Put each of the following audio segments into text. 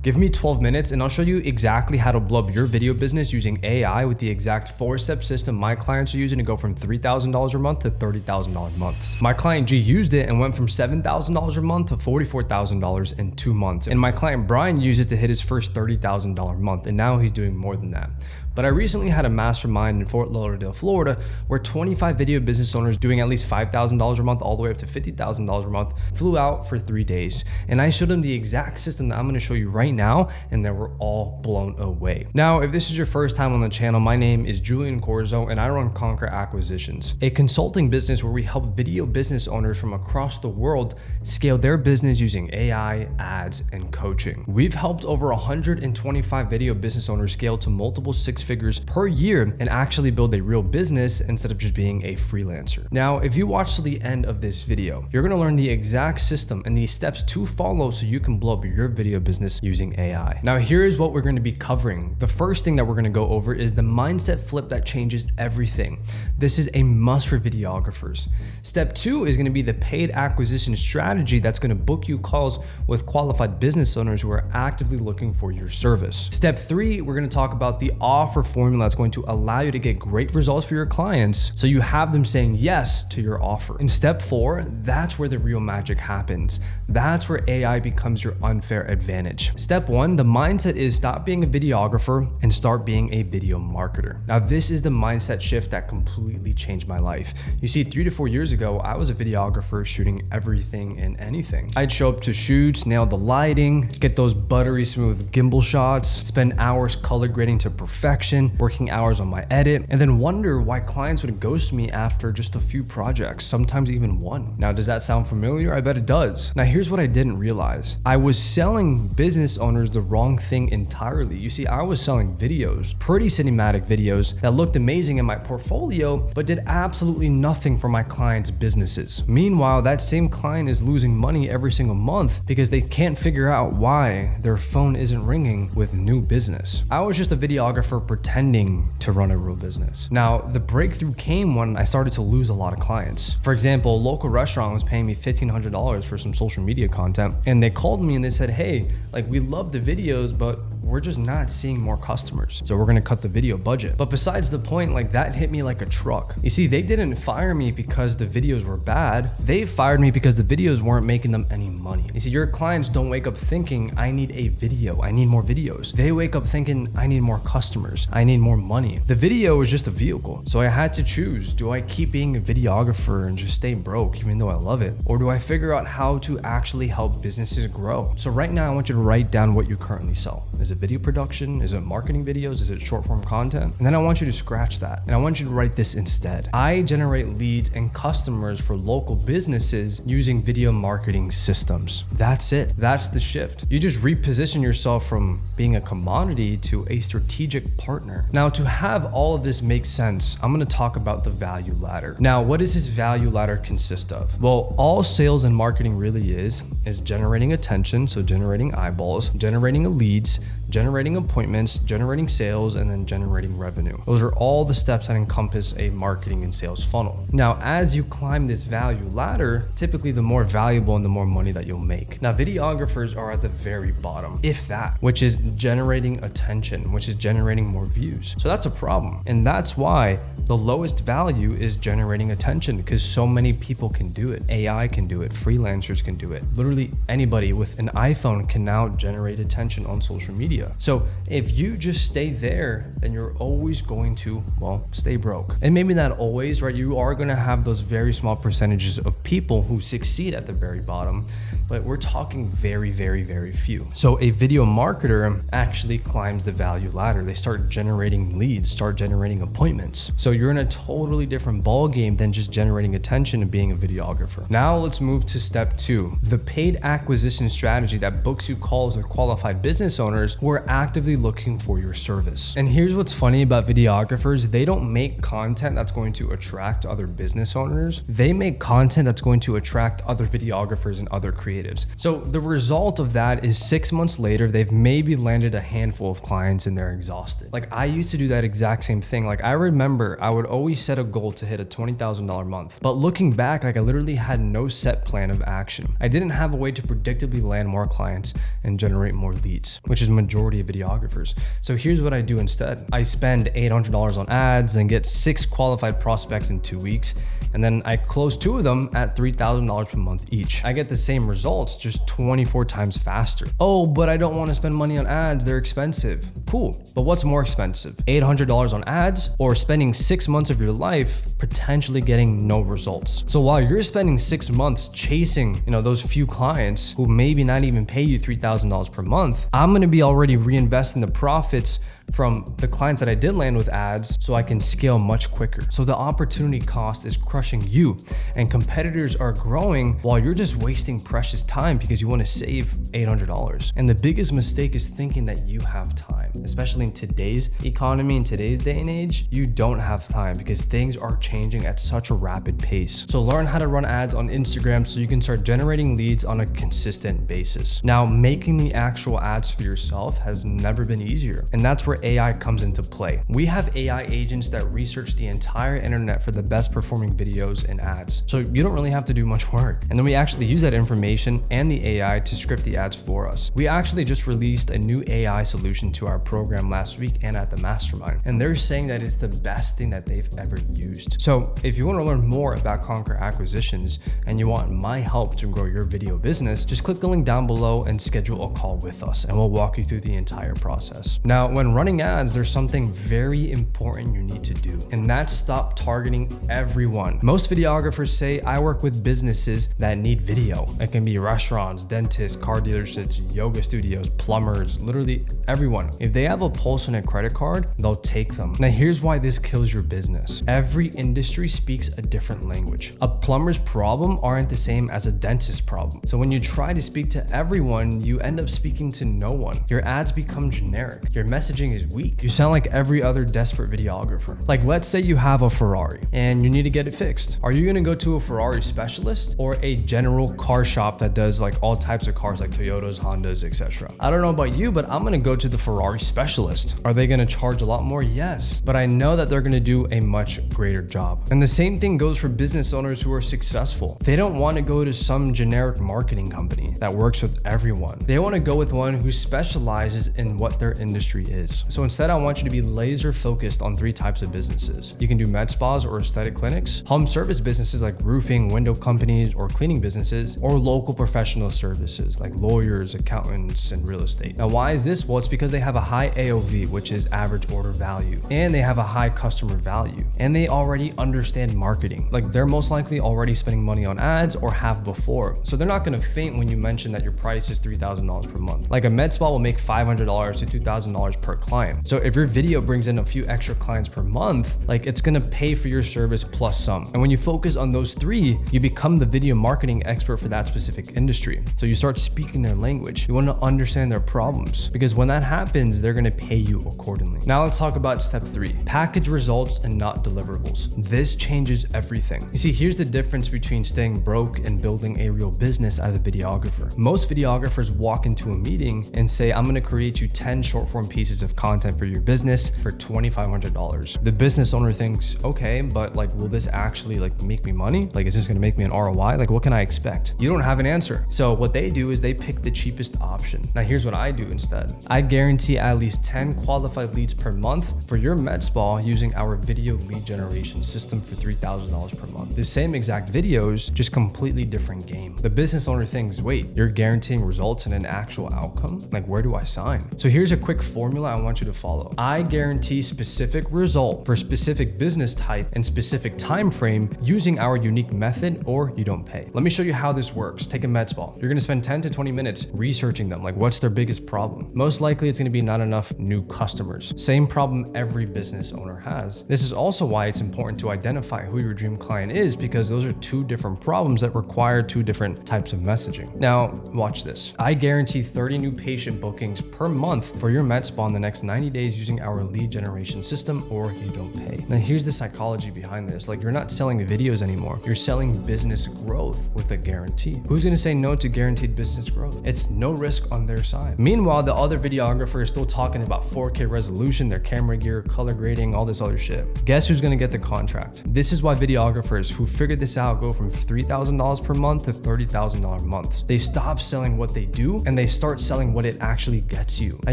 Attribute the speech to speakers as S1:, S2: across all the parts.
S1: Give me 12 minutes and I'll show you exactly how to blow up your video business using AI with the exact 4-step system my clients are using to go from $3,000 a month to $30,000 a month. My client G used it and went from $7,000 a month to $44,000 in 2 months. And my client Brian used it to hit his first $30,000 a month, and now he's doing more than that. But I recently had a mastermind in Fort Lauderdale, Florida, where 25 video business owners doing at least $5,000 a month all the way up to $50,000 a month flew out for 3 days. And I showed them the exact system that I'm gonna show you right now, and they were all blown away. Now, if this is your first time on the channel, my name is Julian Corzo and I run Conquer Acquisitions, a consulting business where we help video business owners from across the world scale their business using AI, ads, and coaching. We've helped over 125 video business owners scale to multiple 6 figures per year and actually build a real business instead of just being a freelancer. Now, if you watch to the end of this video, you're gonna learn the exact system and the steps to follow so you can blow up your video business using AI. Now, here's what we're gonna be covering. The first thing that we're gonna go over is the mindset flip that changes everything. This is a must for videographers. Step 2 is gonna be the paid acquisition strategy that's gonna book you calls with qualified business owners who are actively looking for your service. Step 3, we're gonna talk about the offer formula that's going to allow you to get great results for your clients so you have them saying yes to your offer. In step 4, that's where the real magic happens. That's where AI becomes your unfair advantage. Step 1, the mindset is stop being a videographer and start being a video marketer. Now, this is the mindset shift that completely changed my life. You see, 3 to 4 years ago, I was a videographer shooting everything and anything. I'd show up to shoots, nail the lighting, get those buttery smooth gimbal shots, spend hours color grading to perfection, working hours on my edit, and then wonder why clients would ghost me after just a few projects, sometimes even one. Now, does that sound familiar? I bet it does. Now, here's what I didn't realize. I was selling business owners the wrong thing entirely. You see, I was selling videos, pretty cinematic videos that looked amazing in my portfolio, but did absolutely nothing for my clients' businesses. Meanwhile, that same client is losing money every single month because they can't figure out why their phone isn't ringing with new business. I was just a videographer pretending to run a real business. Now, the breakthrough came when I started to lose a lot of clients. For example, a local restaurant was paying me $1,500 for some social media content, and they called me and they said, hey, like, we love the videos, but we're just not seeing more customers, so we're gonna cut the video budget. But besides the point, like, that hit me like a truck. You see, they didn't fire me because the videos were bad. They fired me because the videos weren't making them any money. You see, your clients don't wake up thinking, I need a video, I need more videos. They wake up thinking, I need more customers, I need more money. The video is just a vehicle. So I had to choose, do I keep being a videographer and just stay broke even though I love it? Or do I figure out how to actually help businesses grow? So right now, I want you to write down what you currently sell. Is it video production? Is it marketing videos? Is it short form content? And then I want you to scratch that. And I want you to write this instead. I generate leads and customers for local businesses using video marketing systems. That's it. That's the shift. You just reposition yourself from being a commodity to a strategic partner. Now, to have all of this make sense, I'm going to talk about the value ladder. Now, what does this value ladder consist of? Well, all sales and marketing really is generating attention, so generating eyeballs, generating leads, generating appointments, generating sales, and then generating revenue. Those are all the steps that encompass a marketing and sales funnel. Now, as you climb this value ladder, typically the more valuable and the more money that you'll make. Now, videographers are at the very bottom, if that, which is generating attention, which is generating more views. So that's a problem. And that's why the lowest value is generating attention, because so many people can do it. AI can do it, freelancers can do it. Literally anybody with an iPhone can now generate attention on social media. So if you just stay there, then you're always going to, well, stay broke. And maybe not always, right? You are going to have those very small percentages of people who succeed at the very bottom, but we're talking very, very, very few. So a video marketer actually climbs the value ladder. They start generating leads, start generating appointments. So you're in a totally different ball game than just generating attention and being a videographer. Now let's move to step 2, the paid acquisition strategy that books you calls with qualified business owners who are actively looking for your service. And here's what's funny about videographers. They don't make content that's going to attract other business owners. They make content that's going to attract other videographers and other creators creatives. So the result of that is 6 months later, they've maybe landed a handful of clients and they're exhausted. Like I used to do that exact same thing. Like I remember I would always set a goal to hit a $20,000 month, but looking back, like I literally had no set plan of action. I didn't have a way to predictably land more clients and generate more leads, which is majority of videographers. So here's what I do instead. I spend $800 on ads and get 6 qualified prospects in 2 weeks. And then I close 2 of them at $3,000 per month each. I get the same results, just 24 times faster. Oh, but I don't want to spend money on ads. They're expensive. Cool. But what's more expensive? $800 on ads or spending 6 months of your life potentially getting no results? So while you're spending 6 months chasing, those few clients who maybe not even pay you $3,000 per month, I'm going to be already reinvesting the profits from the clients that I did land with ads so I can scale much quicker. So the opportunity cost is crushing you and competitors are growing while you're just wasting precious time because you want to save $800. And the biggest mistake is thinking that you have time, especially in today's economy, in today's day and age. You don't have time because things are changing at such a rapid pace. So learn how to run ads on Instagram so you can start generating leads on a consistent basis. Now, making the actual ads for yourself has never been easier. And that's where AI comes into play. We have AI agents that research the entire internet for the best performing videos and ads. So you don't really have to do much work. And then we actually use that information and the AI to script the ads for us. We actually just released a new AI solution to our program last week and at the mastermind. And they're saying that it's the best thing that they've ever used. So if you want to learn more about Conquer Acquisitions and you want my help to grow your video business, just click the link down below and schedule a call with us and we'll walk you through the entire process. Now, when running ads, there's something very important you need to do, and that's stop targeting everyone. Most videographers say, I work with businesses that need video. It can be restaurants, dentists, car dealerships, yoga studios, plumbers, literally everyone. If they have a pulse and a credit card, they'll take them. Now, here's why this kills your business. Every industry speaks a different language. A plumber's problem aren't the same as a dentist's problem. So when you try to speak to everyone, you end up speaking to no one. Your ads become generic. Your messaging is weak. You sound like every other desperate videographer. Like let's say you have a Ferrari and you need to get it fixed. Are you gonna go to a Ferrari specialist or a general car shop that does like all types of cars like Toyotas, Hondas, etc.? I don't know about you, but I'm gonna go to the Ferrari specialist. Are they gonna charge a lot more? Yes, but I know that they're gonna do a much greater job. And the same thing goes for business owners who are successful. They don't want to go to some generic marketing company that works with everyone. They want to go with one who specializes in what their industry is. So instead, I want you to be laser focused on 3 types of businesses. You can do med spas or aesthetic clinics, home service businesses like roofing, window companies, or cleaning businesses, or local professional services like lawyers, accountants, and real estate. Now, why is this? Well, it's because they have a high AOV, which is average order value, and they have a high customer value, and they already understand marketing. Like they're most likely already spending money on ads or have before. So they're not going to faint when you mention that your price is $3,000 per month. Like a med spa will make $500 to $2,000 per client. So if your video brings in a few extra clients per month, like it's gonna pay for your service plus some. And when you focus on those 3, you become the video marketing expert for that specific industry. So you start speaking their language. You wanna understand their problems because when that happens, they're gonna pay you accordingly. Now let's talk about step 3, package results and not deliverables. This changes everything. You see, here's the difference between staying broke and building a real business as a videographer. Most videographers walk into a meeting and say, I'm gonna create you 10 short form pieces of content for your business for $2,500. The business owner thinks, okay, but like, will this actually like make me money? Like, is this gonna make me an ROI? Like, what can I expect? You don't have an answer. So what they do is they pick the cheapest option. Now, here's what I do instead. I guarantee at least 10 qualified leads per month for your med spa using our video lead generation system for $3,000 per month. The same exact videos, just completely different game. The business owner thinks, wait, you're guaranteeing results and an actual outcome? Like, where do I sign? So here's a quick formula I want you to follow. I guarantee specific result for specific business type and specific time frame using our unique method, or you don't pay. Let me show you how this works. Take a med spa. You're gonna spend 10 to 20 minutes researching them. Like, what's their biggest problem? Most likely it's gonna be not not enough new customers. Same problem every business owner has. This is also why it's important to identify who your dream client is, because those are two different problems that require two different types of messaging. Now, watch this. I guarantee 30 new patient bookings per month for your med spa in the next 90 days using our lead generation system, or you don't pay. Now, here's the psychology behind this. Like, you're not selling videos anymore. You're selling business growth with a guarantee. Who's going to say no to guaranteed business growth? It's no risk on their side. Meanwhile, the other videographer is still talking about 4K resolution, their camera gear, color grading, all this other shit. Guess who's going to get the contract? This is why videographers who figured this out go from $3,000 per month to $30,000 months. They stop selling what they do and they start selling what it actually gets you. Now,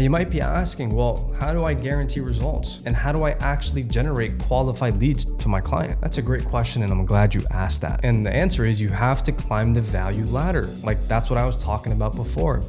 S1: you might be asking, well, how do I guarantee results? And how do I actually generate qualified leads to my client? That's a great question, and I'm glad you asked that. And the answer is you have to climb the value ladder. Like, that's what I was talking about before.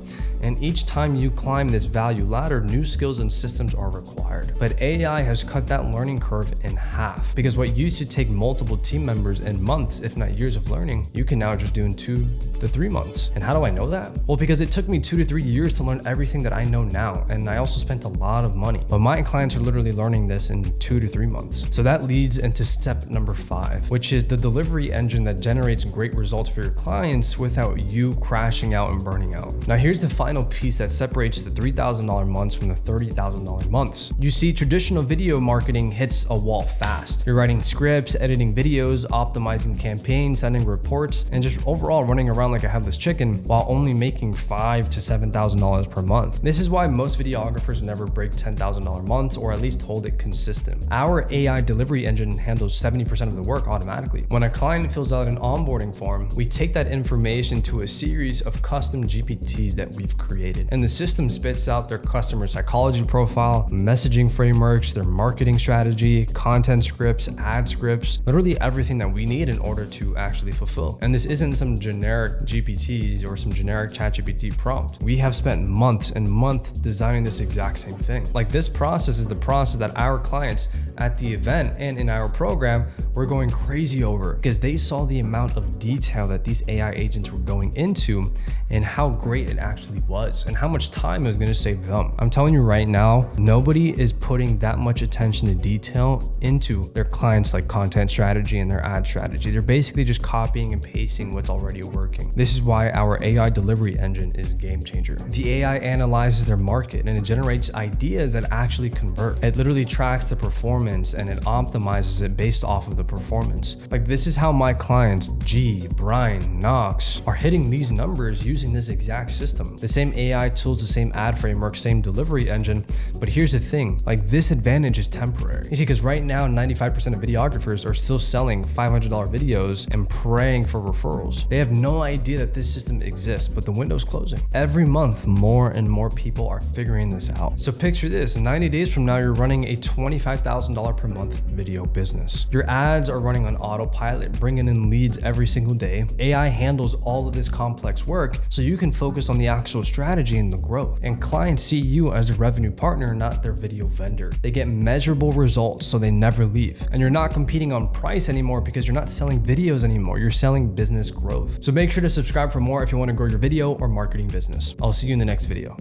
S1: And each time you climb this value ladder, new skills and systems are required. But AI has cut that learning curve in half, because what used to take multiple team members in months, if not years of learning, you can now just do in 2 to 3 months. And how do I know that? Well, because it took me 2 to 3 years to learn everything that I know now. And I also spent a lot of money. But my clients are literally learning this in 2 to 3 months. So that leads into step number 5, which is the delivery engine that generates great results for your clients without you crashing out and burning out. Now, here's the final piece that separates the $3,000 months from the $30,000 months. You see, traditional video marketing hits a wall fast. You're writing scripts, editing videos, optimizing campaigns, sending reports, and just overall running around like a headless chicken while only making $5,000 to $7,000 per month. This is why most videographers never break $10,000 months, or at least hold it consistent. Our AI delivery engine handles 70% of the work automatically. When a client fills out an onboarding form, we take that information to a series of custom GPTs that we've created. And the system spits out their customer psychology profile, messaging frameworks, their marketing strategy, content scripts, ad scripts, literally everything that we need in order to actually fulfill. And this isn't some generic GPTs or some generic ChatGPT prompt. We have spent months and months designing this exact same thing. Like, this process is the process that our clients at the event and in our program were going crazy over, because they saw the amount of detail that these AI agents were going into and how great it actually was and how much time it was going to save them. I'm telling you right now, nobody is putting that much attention to detail into their clients' like content strategy and their ad strategy. They're basically just copying and pasting what's already working. This is why our AI delivery engine is a game changer. The AI analyzes their market and it generates ideas that actually convert. It literally tracks the performance and it optimizes it based off of the performance. Like, this is how my clients, G, Brian, Knox, are hitting these numbers using this exact system. The same AI tools, the same ad framework, same delivery engine. But here's the thing, like, this advantage is temporary. You see, because right now 95% of videographers are still selling $500 videos and praying for referrals. They have no idea that this system exists, but the window's closing. Every month, more and more people are figuring this out. So picture this, 90 days from now, you're running a $25,000 per month video business. Your ads are running on autopilot, bringing in leads every single day. AI handles all of this complex work so you can focus on the actual strategy and the growth. And clients see you as a revenue partner, not their video vendor. They get measurable results so they never leave. And you're not competing on price anymore because you're not selling videos anymore. You're selling business growth. So make sure to subscribe for more if you want to grow your video or marketing business. I'll see you in the next video.